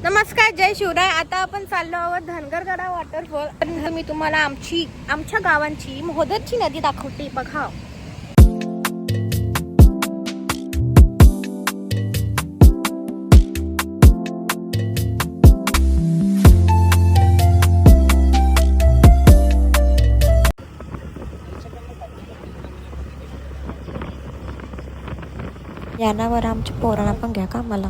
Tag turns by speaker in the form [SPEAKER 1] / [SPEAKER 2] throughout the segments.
[SPEAKER 1] नमस्कार, जय शिवराय. आता आपण चाललो आहोत धनगरगडा वॉटरफॉल. मी तुम्हाला आमच्या गावांची मोहदरची नदी दाखवते, बघा.
[SPEAKER 2] यानावर आमच्या पोरांना पण घ्या का मला.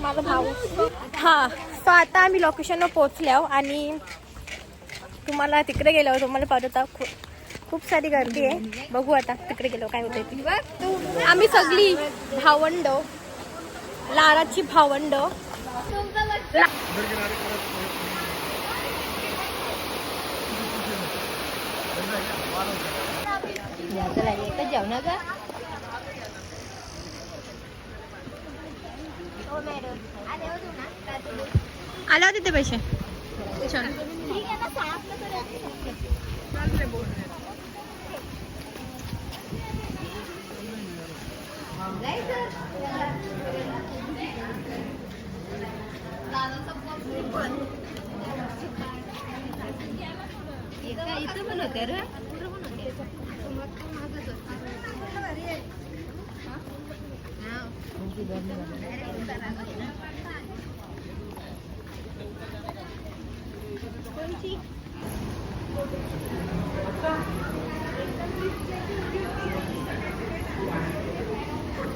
[SPEAKER 1] माझा भाऊ. हा, तो आता आम्ही लोकेशनवर पोहोचलो आणि तुम्हाला तिकडे गेल्यावर तुम्हाला पाहता खूप सारी गर्दी आहे. बघू आता तिकडे गेलो काय होतंय ते. आम्ही सगळी भावंड, लाराची भावंड.
[SPEAKER 2] जेवण का
[SPEAKER 1] आला होते ते पैसे.
[SPEAKER 2] इथं पण होते रे.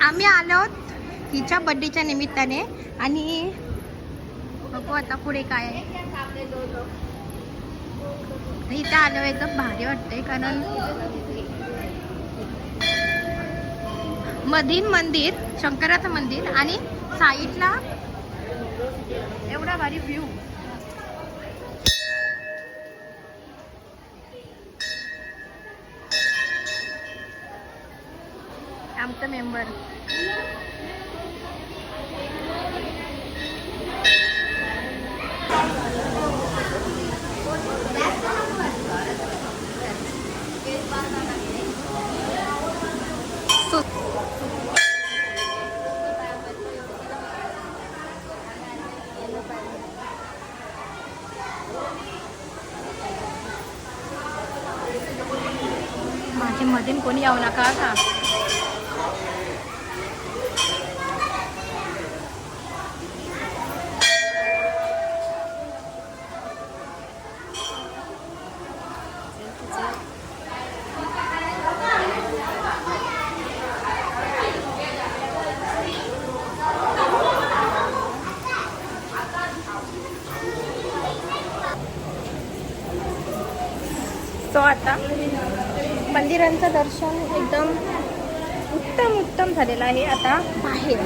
[SPEAKER 1] आम्ही आलो हिच्या बर्थडेच्या निमित्ताने आणि बघू आता पुढे काय आहे. इथं आलो एकदम भारी वाटतंय कारण मधीन मंदिर, शंकराचं मंदिर आणि साईडला एवढा भारी व्ह्यू. आमचा मेंबर माझे मधीन कोणी येऊ नका का. तो आता मंदिरांचं दर्शन एकदम उत्तम झालेलं आहे. आता बाहेर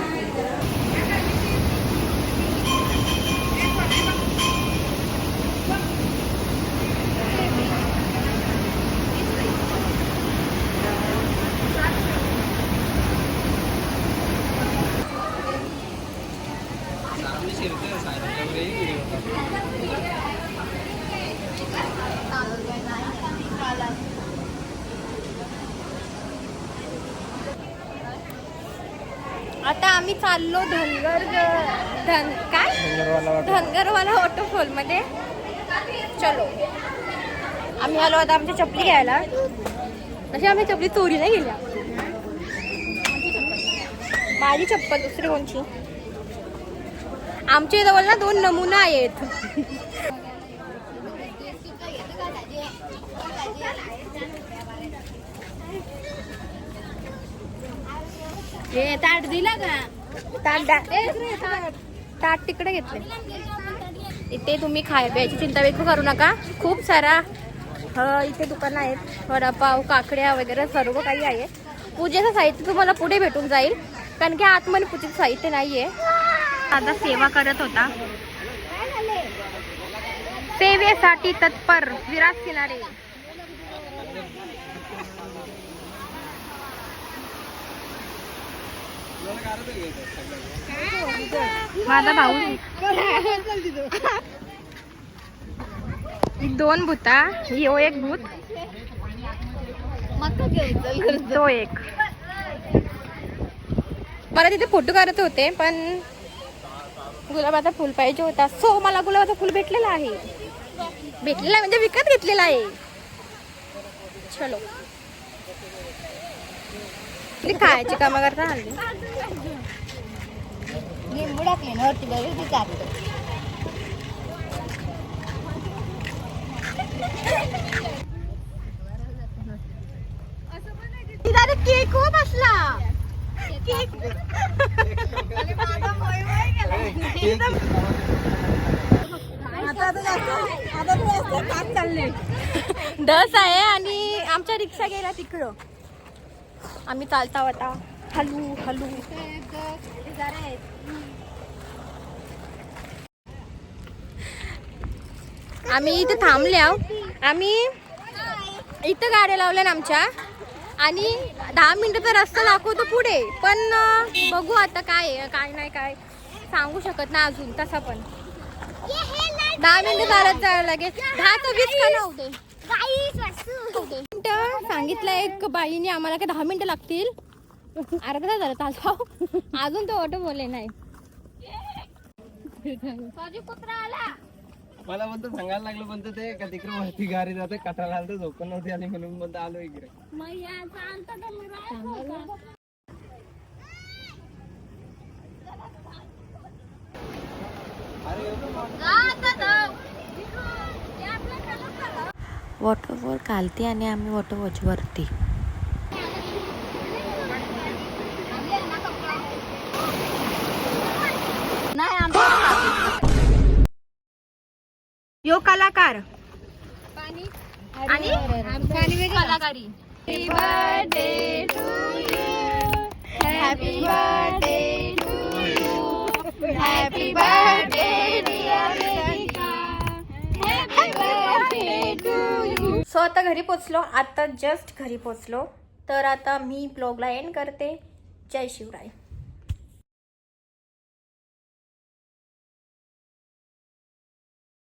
[SPEAKER 1] आता आम्ही चाललो धनगरवाला वॉटरफॉल मध्ये. चलो, आम्ही आलो आता आमच्या चपली घ्यायला. तशी आम्ही चपली चोरी नाही गेल्या. माझी चप्पल, दुसरी कोणची. आमच्या जवळ ना 2 नमुना आहेत.
[SPEAKER 2] ताट दिला का.
[SPEAKER 1] ताट तिकडे घेतले. इथे तुम्ही प्यायची चिंता बिलकुल करू नका. खूप सारा इथे दुकानं आहेत. वडापाव, काकड्या वगैरे सर्व काही आहे. पूजेचं साहित्य तुम्हाला पुढे भेटून जाईल, कारण की आतमध्ये पूजेचं साहित्य नाहीये. आता सेवा करत होता. सेवेसाठी तत्पर विराज किनारे. माझा भाऊ. 2 भूता, यो एक भूत, तो एक. मला तिथे फोटो काढत होते, पण गुलाबाचा फुल पाहिजे होता, सो मला गुलाबाचा फुल भेटलेला आहे. भेटलेला म्हणजे विकत घेतलेला आहे. चलो खायची कामं करता हल्ली.
[SPEAKER 2] लिंबू टाकले ना वरती बघ ती चालतं.
[SPEAKER 1] केक हो बसला. दस आहे आणि आमच्या रिक्षा गेला तिकडं. आम्ही चालता होता हलू हलू. आम्ही इथे थांबले आहो. आम्ही इथं गाड्या लावल्या ना आमच्या, आणि 10 मिनिटाचा रस्ता दाखवतो पुढे, पण बघू आता काय आहे काय नाही, काय सांगू शकत नाही अजून. तसा पण 10 मिनिटं चालत जायला लगेच 10 ते 20 का नव्हते. सांगितलं एक बाईने आम्हाला काय 10 मिनिटं लागतील. अर्धा तास झाला तास अजून तो ऑटो बोलले नाही.
[SPEAKER 3] मला म्हणतो सांगायला लागलं, म्हणतो ते का तिकडे वरती गाडी जाते, कटाला आलं तर झोपून नव्हती आली म्हणून म्हणतो आलो इकडे.
[SPEAKER 2] वॉटरफॉल खालती आणि आम्ही वॉटरवॉच वरती.
[SPEAKER 1] यो कलाकार आणि कलाकारी. Happy birthday to you, happy birthday to you, happy birthday dear Rekha, happy birthday to you. So आता घरी पोचलो, आता जस्ट घरी पोचलो. तर आता मी ब्लॉगला एंड करते. जय शिवराय.